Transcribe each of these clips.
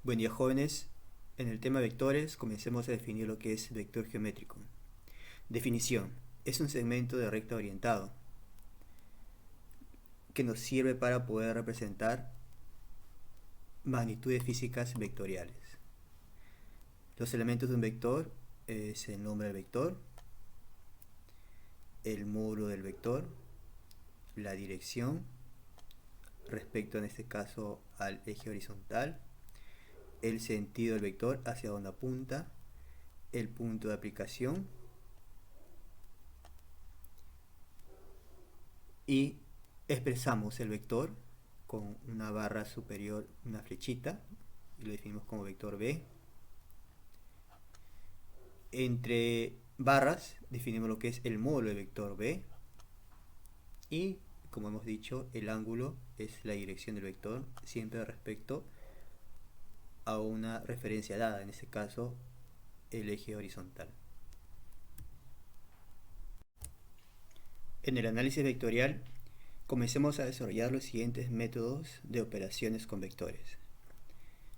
Buen día, jóvenes. En el tema vectores comencemos a definir lo que es vector geométrico. Definición. Es un segmento de recta orientado que nos sirve para poder representar magnitudes físicas vectoriales. Los elementos de un vector es el nombre del vector, el módulo del vector, la dirección respecto en este caso al eje horizontal, el sentido del vector hacia donde apunta, el punto de aplicación y expresamos el vector con una barra superior, una flechita, y lo definimos como vector B. Entre barras definimos lo que es el módulo de vector B y, como hemos dicho, el ángulo es la dirección del vector siempre respecto a una referencia dada, en este caso el eje horizontal. En el análisis vectorial comencemos a desarrollar los siguientes métodos de operaciones con vectores.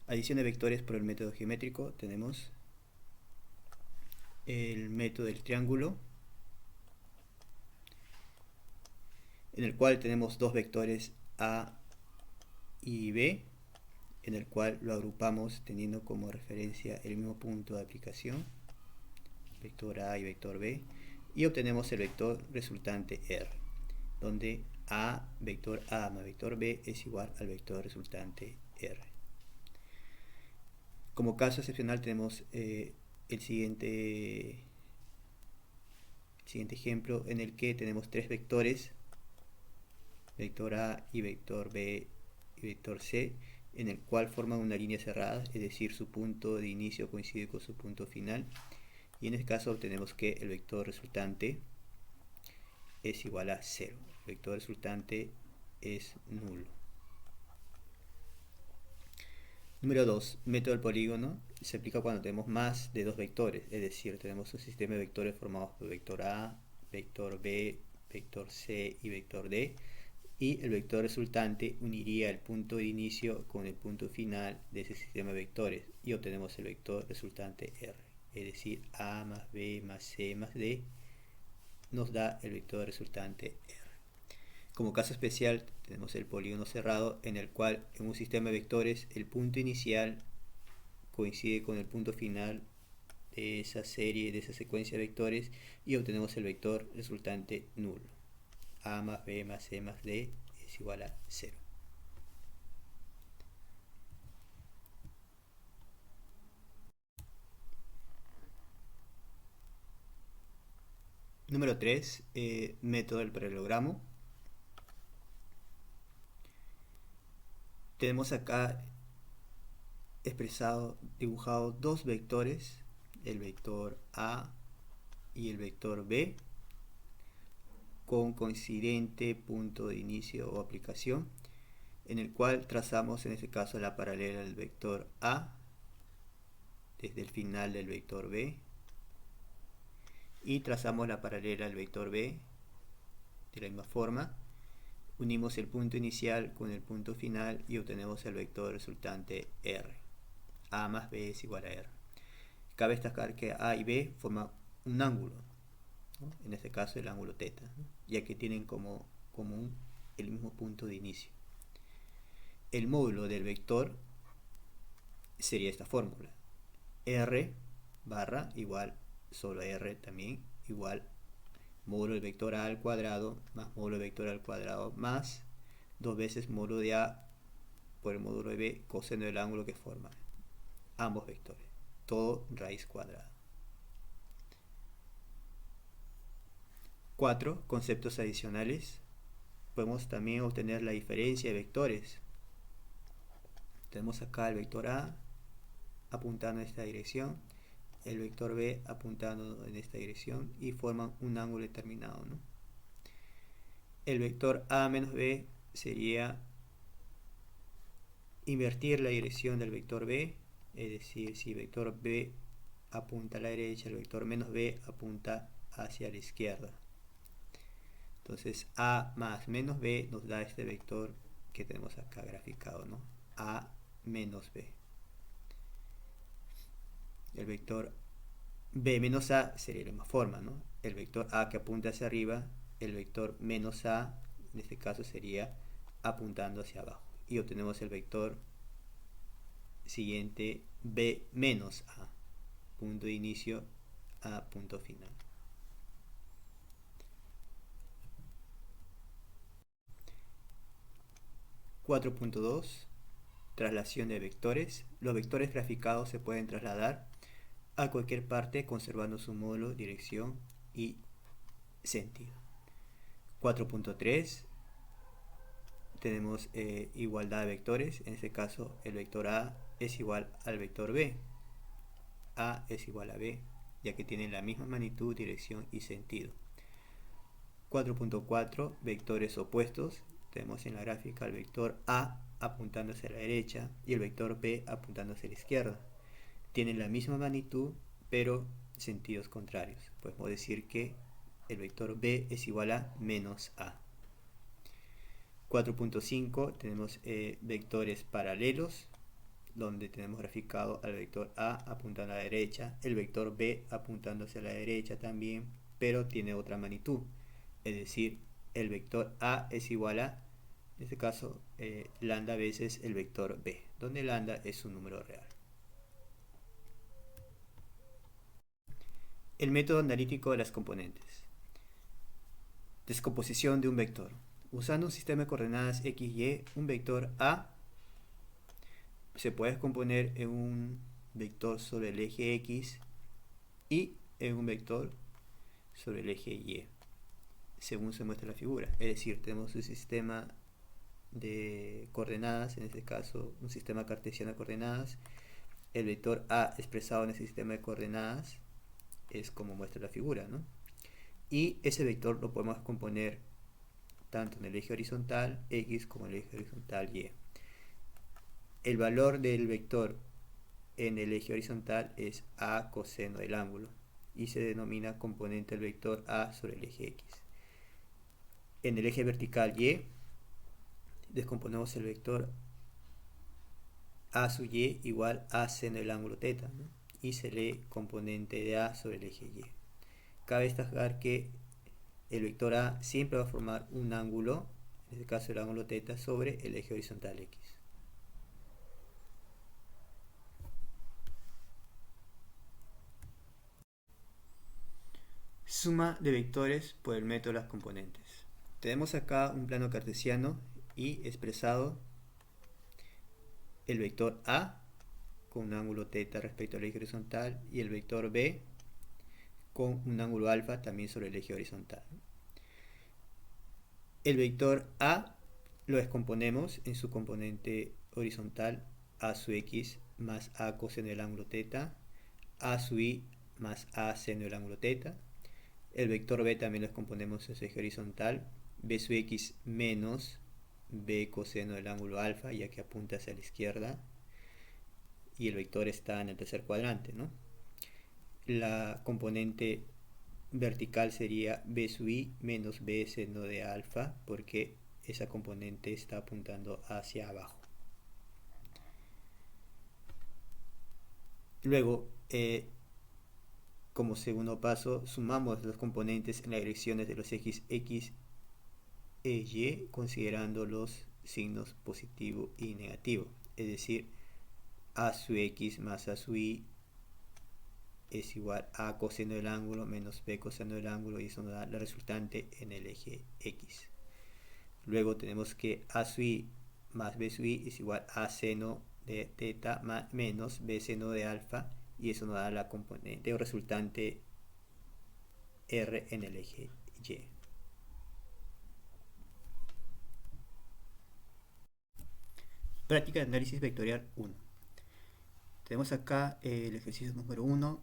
Adición de vectores por el método geométrico, tenemos el método del triángulo, en el cual tenemos dos vectores A y B, en el cual lo agrupamos teniendo como referencia el mismo punto de aplicación, vector A y vector B, y obtenemos el vector resultante R, donde vector A más vector B es igual al vector resultante R. Como caso excepcional tenemos el siguiente ejemplo en el que tenemos tres vectores, vector A y vector B y vector C, en el cual forman una línea cerrada, es decir, su punto de inicio coincide con su punto final, y en este caso obtenemos que el vector resultante es igual a 0. El vector resultante es nulo. Número 2. Método del polígono. Se aplica cuando tenemos más de dos vectores, es decir, tenemos un sistema de vectores formados por vector A, vector B, vector C y vector D, y el vector resultante uniría el punto de inicio con el punto final de ese sistema de vectores y obtenemos el vector resultante R, es decir, A más B más C más D nos da el vector resultante R. Como caso especial tenemos el polígono cerrado, en el cual en un sistema de vectores el punto inicial coincide con el punto final de esa serie, de esa secuencia de vectores, y obtenemos el vector resultante nulo. A más B más C más D es igual a 0. Número 3, método del paralelogramo. Tenemos acá expresado, dibujado dos vectores, el vector A y el vector B, con coincidente punto de inicio o aplicación, en el cual trazamos en este caso la paralela del vector A desde el final del vector B y trazamos la paralela al vector B de la misma forma. Unimos el punto inicial con el punto final y obtenemos el vector resultante R. A más B es igual a R. Cabe destacar que A y B forman un ángulo, ¿no? En este caso el ángulo θ, ¿no? Ya que tienen como común el mismo punto de inicio. El módulo del vector sería esta fórmula: R barra igual, solo R también, igual módulo del vector A al cuadrado más módulo del vector A al cuadrado más dos veces módulo de A por el módulo de B coseno del ángulo que forman ambos vectores, todo raíz cuadrada. 4. Conceptos adicionales. Podemos también obtener la diferencia de vectores. Tenemos acá el vector A apuntando en esta dirección, el vector B apuntando en esta dirección y forman un ángulo determinado, ¿no? El vector A menos B sería invertir la dirección del vector B, es decir, si el vector B apunta a la derecha, el vector menos B apunta hacia la izquierda. Entonces A más menos B nos da este vector que tenemos acá graficado, ¿no? A menos B. El vector b menos a sería la misma forma, ¿no? El vector a que apunta hacia arriba, el vector menos a, en este caso sería apuntando hacia abajo. Y obtenemos el vector siguiente b menos a, punto de inicio a punto final. (4.2) Traslación de vectores. Los vectores graficados se pueden trasladar a cualquier parte conservando su módulo, dirección y sentido. 4.3 tenemos igualdad de vectores. En este caso el vector a es igual al vector b. A es igual a b, ya que tienen la misma magnitud, dirección y sentido. 4.4 vectores opuestos. Tenemos en la gráfica el vector a apuntando hacia la derecha y el vector b apuntando hacia la izquierda. Tienen la misma magnitud pero sentidos contrarios. Podemos decir que el vector b es igual a menos a. 4.5 tenemos vectores paralelos, donde tenemos graficado al vector a apuntando a la derecha, el vector b apuntando hacia la derecha también, pero tiene otra magnitud. Es decir, el vector a es igual a, en este caso, lambda veces el vector b, donde lambda es un número real. El método analítico de las componentes. Descomposición de un vector. Usando un sistema de coordenadas x, y, un vector a se puede descomponer en un vector sobre el eje x y en un vector sobre el eje y, según se muestra en la figura. Es decir, tenemos un sistema de coordenadas, en este caso un sistema cartesiano de coordenadas. El vector a expresado en ese sistema de coordenadas es como muestra la figura, ¿no? Y ese vector lo podemos componer tanto en el eje horizontal x como en el eje horizontal y. El valor del vector en el eje horizontal es a coseno del ángulo y se denomina componente del vector a sobre el eje x. En el eje vertical y descomponemos el vector a sub y igual a seno del ángulo θ, ¿no? Y se lee componente de a sobre el eje y. Cabe destacar que el vector a siempre va a formar un ángulo, en este caso el ángulo θ, sobre el eje horizontal x. Suma de vectores por el método de las componentes. Tenemos acá un plano cartesiano y expresado el vector a con un ángulo θ respecto al eje horizontal y el vector b con un ángulo alfa también sobre el eje horizontal. El vector a lo descomponemos en su componente horizontal a sub x más a coseno del ángulo θ, a sub y más a seno del ángulo θ. El vector b también lo descomponemos en su eje horizontal, b sub x menos b coseno del ángulo alfa, ya que apunta hacia la izquierda y el vector está en el tercer cuadrante, ¿no? La componente vertical sería b sub i menos b seno de alfa, porque esa componente está apuntando hacia abajo. Luego, como segundo paso, sumamos los componentes en las direcciones de los ejes x e y, considerando los signos positivo y negativo. Es decir, a sub x más a sub y es igual a coseno del ángulo menos b coseno del ángulo, y eso nos da la resultante en el eje x. Luego tenemos que a sub i más b sub i es igual a seno de θ menos b seno de alfa, y eso nos da la componente o resultante r en el eje y. Práctica de análisis vectorial 1. Tenemos acá el ejercicio número 1.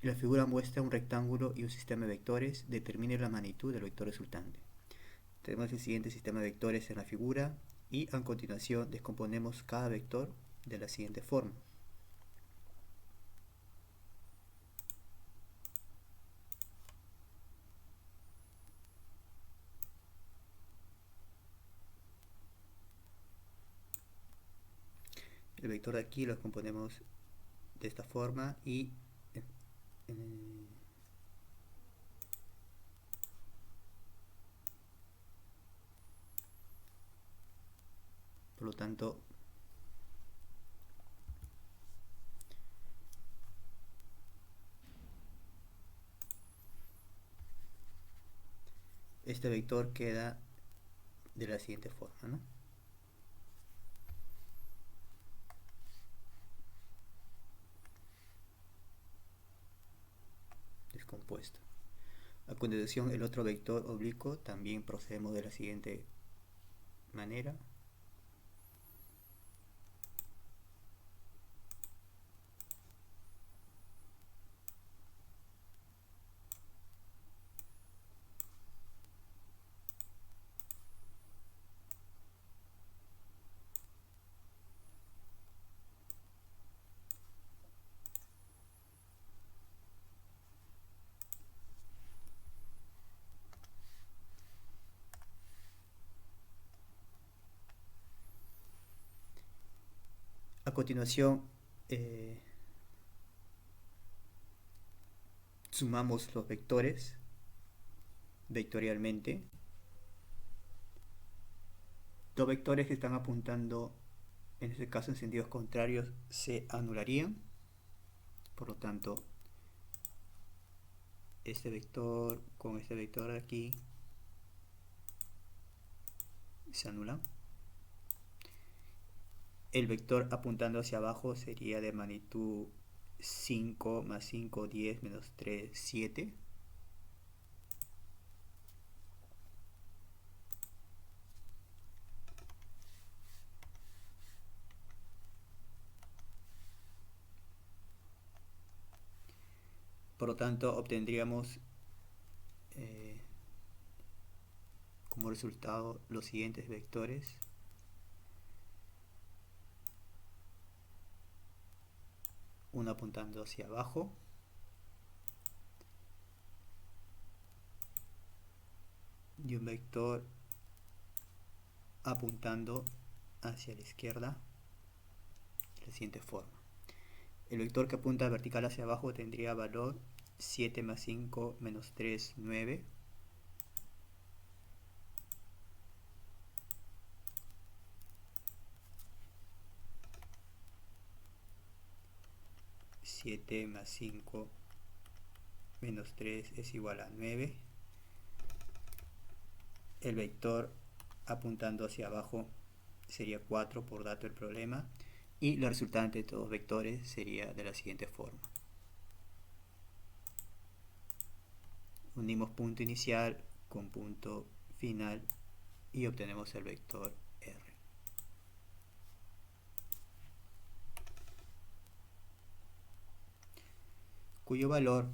La figura muestra un rectángulo y un sistema de vectores. Determine la magnitud del vector resultante. Tenemos el siguiente sistema de vectores en la figura y a continuación descomponemos cada vector de la siguiente forma. El vector de aquí lo componemos de esta forma y Por lo tanto, este vector queda de la siguiente forma, ¿no? Descompuesto. A continuación, el otro vector oblicuo también procedemos de la siguiente manera. A continuación, sumamos los vectores vectorialmente. Los vectores que están apuntando, en este caso en sentidos contrarios, se anularían. Por lo tanto, este vector con este vector de aquí se anulan. El vector apuntando hacia abajo sería de magnitud 5 más 5, 10 menos 3, 7. Por lo tanto, obtendríamos como resultado los siguientes vectores. Uno apuntando hacia abajo y un vector apuntando hacia la izquierda de la siguiente forma. El vector que apunta vertical hacia abajo tendría valor 7 más 5 menos 3, 9. 7 más 5 menos 3 es igual a 9. El vector apuntando hacia abajo sería 4 por dato del problema. Y la resultante de todos los vectores sería de la siguiente forma. Unimos punto inicial con punto final y obtenemos el vector R, cuyo valor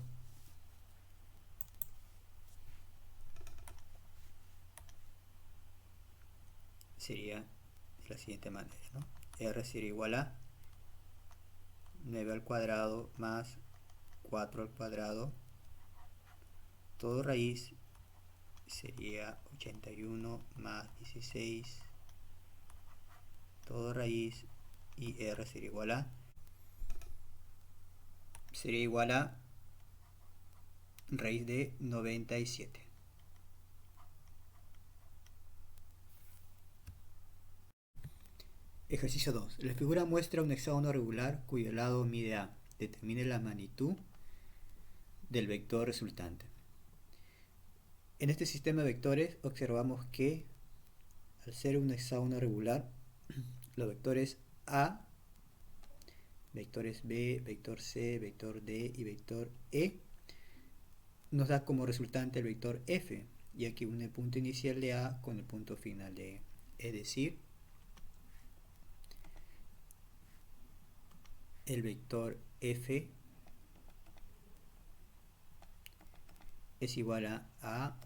sería de la siguiente manera, ¿no? R sería igual a 9 al cuadrado más 4 al cuadrado, todo raíz sería 81 más 16, todo raíz, y R sería igual a raíz de 97. Ejercicio 2. La figura muestra un hexágono regular cuyo lado mide A. Determine la magnitud del vector resultante. En este sistema de vectores observamos que al ser un hexágono regular, los vectores A, vectores B, vector C, vector D y vector E nos da como resultante el vector F, y aquí une el punto inicial de A con el punto final de E. Es decir, el vector F es igual a A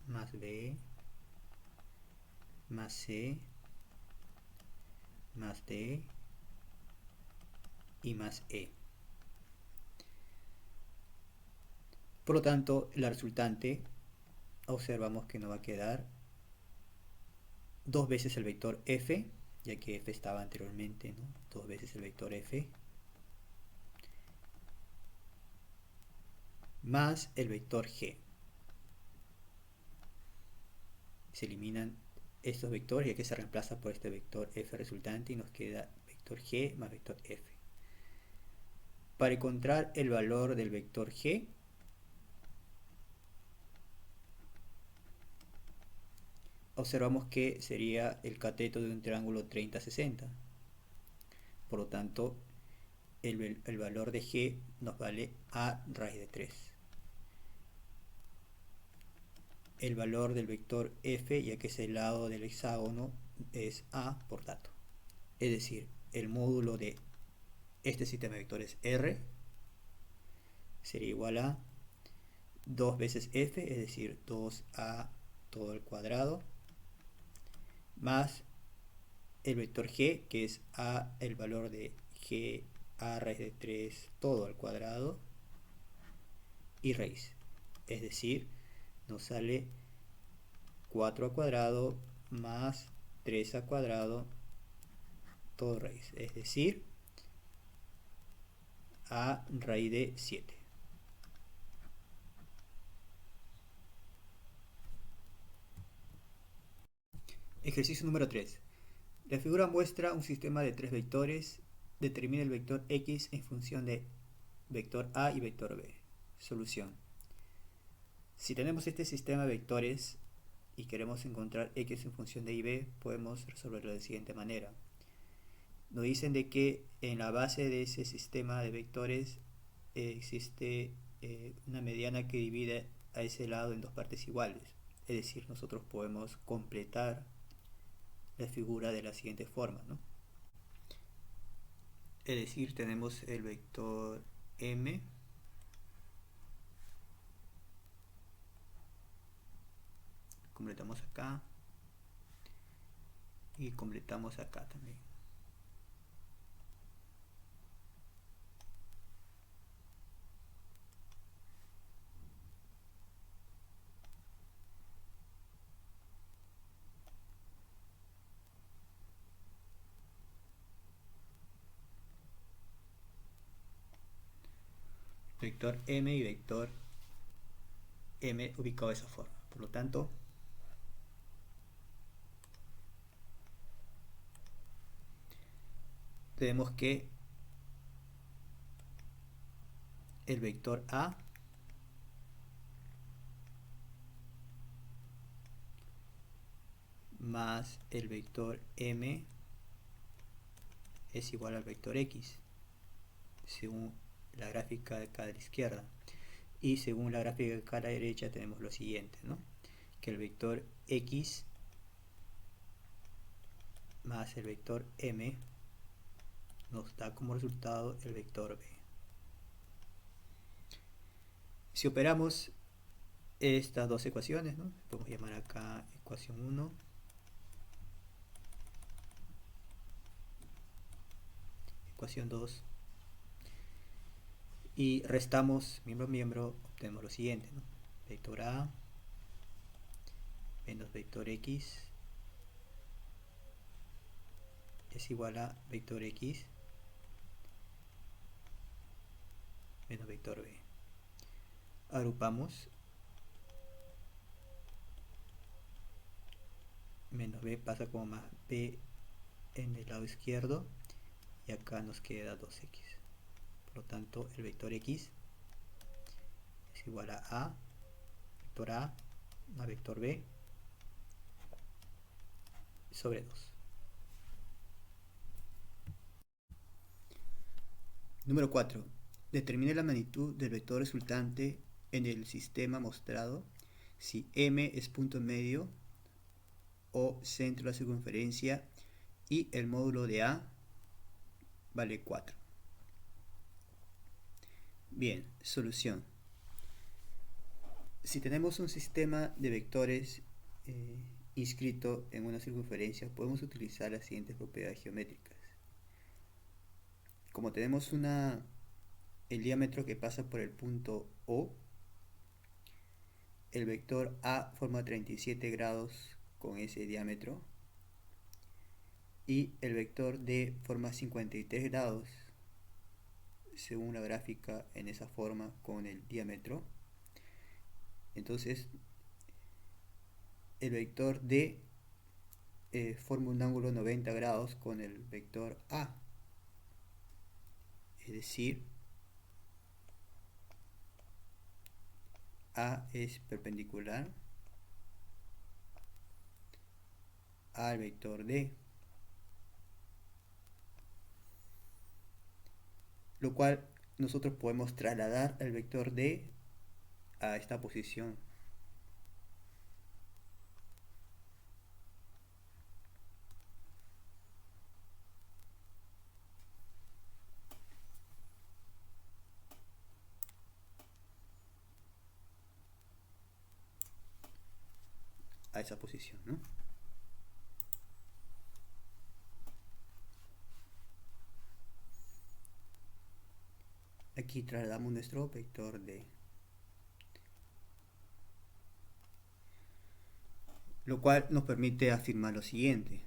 más B más C más D y más E. Por lo tanto, la resultante observamos que nos va a quedar dos veces el vector F, ya que F estaba anteriormente, ¿no? Dos veces el vector F, más el vector g. Se eliminan estos vectores ya que se reemplaza por este vector f resultante y nos queda vector g más vector f. Para encontrar el valor del vector g, observamos que sería el cateto de un triángulo 30-60. Por lo tanto, el valor de g nos vale a raíz de 3. El valor del vector f, ya que es el lado del hexágono, es a por dato. Es decir, el módulo de este sistema de vectores R sería igual a 2 veces f, es decir, 2a todo al cuadrado, más el vector g, que es a el valor de g a raíz de 3 todo al cuadrado, y raíz. Es decir, nos sale 4 al cuadrado más 3 al cuadrado todo raíz. Es decir, a raíz de 7. Ejercicio número 3. La figura muestra un sistema de 3 vectores. Determina el vector x en función de vector a y vector b. Solución. Si tenemos este sistema de vectores y queremos encontrar x en función de y b, podemos resolverlo de la siguiente manera. Nos dicen de que en la base de ese sistema de vectores existe una mediana que divide a ese lado en dos partes iguales. Es decir, nosotros podemos completar la figura de la siguiente forma, ¿no? Es decir, tenemos el vector m completamos acá y completamos acá también. Vector m y vector m ubicado de esa forma. Por lo tanto, tenemos que el vector a más el vector m es igual al vector x, según la gráfica de acá a la izquierda. Y según la gráfica de acá a la derecha tenemos lo siguiente, ¿no? Que el vector x más el vector m nos da como resultado el vector b. Si operamos estas dos ecuaciones, ¿no? Podemos llamar acá ecuación 1, ecuación 2, y restamos miembro a miembro, obtenemos lo siguiente, ¿no? Vector a menos vector x es igual a vector x menos vector b. Agrupamos, menos b pasa como más b en el lado izquierdo y acá nos queda 2x. Por lo tanto, el vector x es igual a vector a más vector b sobre 2. Número 4. Determine la magnitud del vector resultante en el sistema mostrado si m es punto medio o centro de la circunferencia y el módulo de a vale 4. Bien, solución. Si tenemos un sistema de vectores inscrito en una circunferencia, podemos utilizar las siguientes propiedades geométricas. Como tenemos el diámetro que pasa por el punto O, el vector A forma 37 grados con ese diámetro y el vector D forma 53 grados según la gráfica en esa forma con el diámetro, entonces el vector D forma un ángulo 90 grados con el vector A, es decir, A es perpendicular al vector D, lo cual nosotros podemos trasladar el vector D a esta posición. A esa posición, ¿no? Aquí trasladamos nuestro vector D, lo cual nos permite afirmar lo siguiente,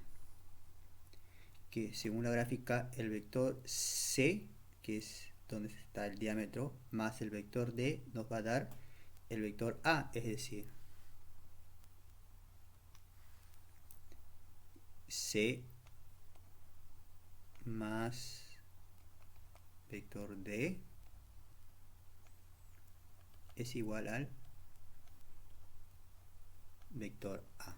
que según la gráfica el vector C, que es donde está el diámetro, más el vector D nos va a dar el vector A, es decir, C más vector D es igual al vector A.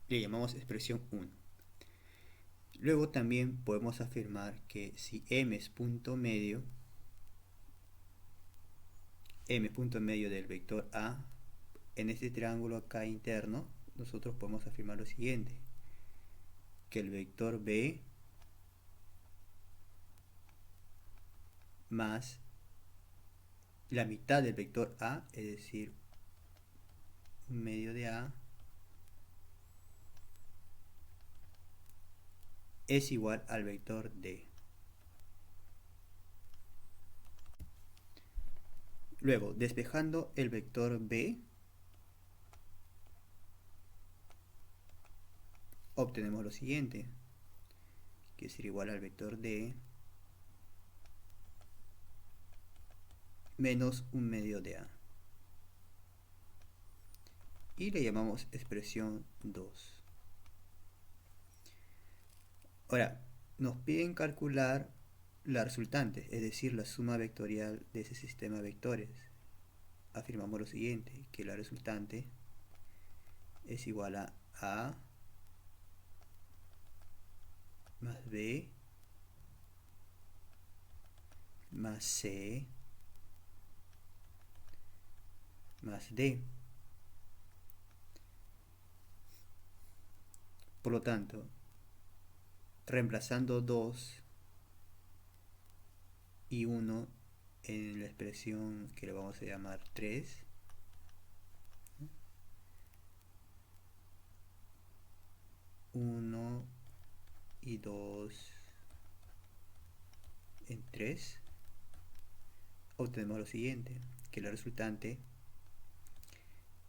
Le llamamos expresión 1. Luego también podemos afirmar que si M es punto medio del vector A, en este triángulo acá interno, nosotros podemos afirmar lo siguiente, que el vector B más la mitad del vector A, es decir, un medio de A, es igual al vector D. Luego, despejando el vector B, obtenemos lo siguiente, que será igual al vector D menos un medio de A. Y le llamamos expresión 2. Ahora, nos piden calcular la resultante, es decir, la suma vectorial de ese sistema de vectores. Afirmamos lo siguiente, que la resultante es igual a A más B más C más D. Por lo tanto, reemplazando 2 y 1 en la expresión que le vamos a llamar 3, 1 y 2 en 3, obtenemos lo siguiente, que la resultante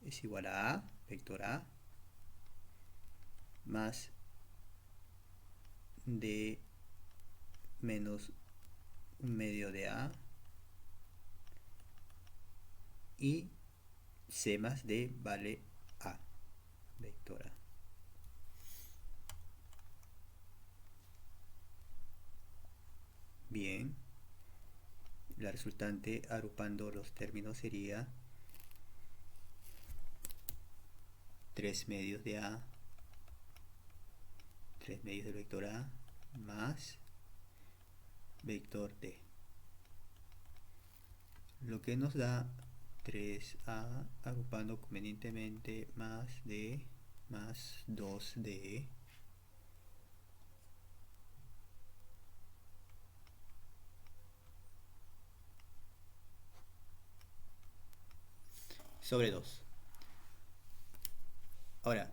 es igual a vector A, más D menos un medio de A, y C más D vale A, vector A. Bien, la resultante agrupando los términos sería 3 medios de A, 3 medios del vector A, más vector D, lo que nos da 3A agrupando convenientemente más D más 2D sobre 2. Ahora,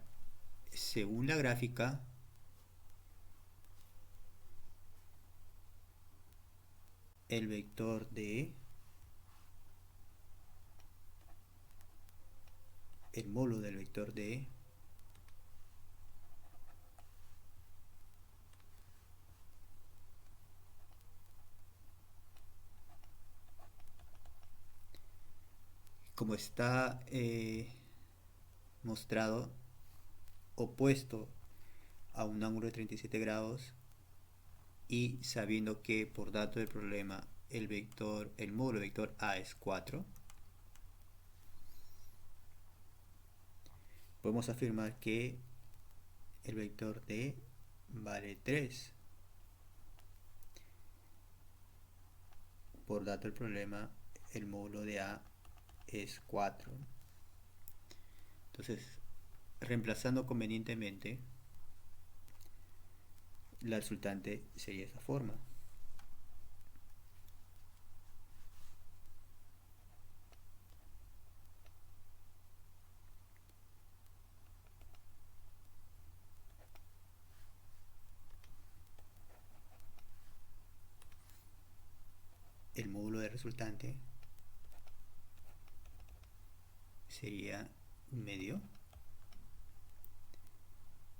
según la gráfica, el vector D, el módulo del vector D, como está mostrado opuesto a un ángulo de 37 grados y sabiendo que por dato del problema el módulo vector A es 4, podemos afirmar que el vector D vale 3. Por dato del problema el módulo de A es 4. Entonces, reemplazando convenientemente, la resultante sería de esa forma. El módulo de resultante sería un medio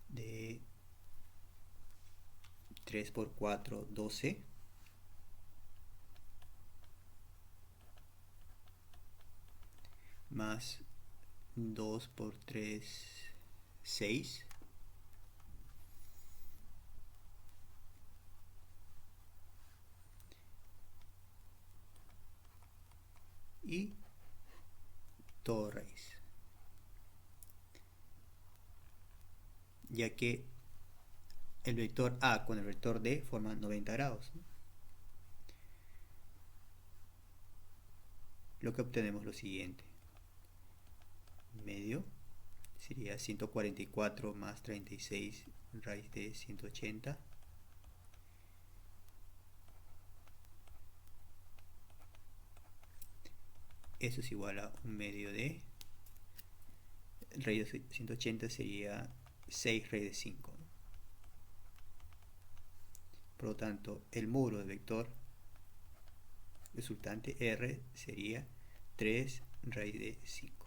de 3 por 4, 12, más 2 por 3, 6, y todo raíz, ya que el vector A con el vector D forman 90 grados, ¿no? Lo que obtenemos es lo siguiente: medio sería 144 más 36 raíz de 180, eso es igual a un medio de raíz de 180 sería 6 raíz de 5, ¿no? Por lo tanto, el módulo del vector resultante R sería 3 raíz de 5.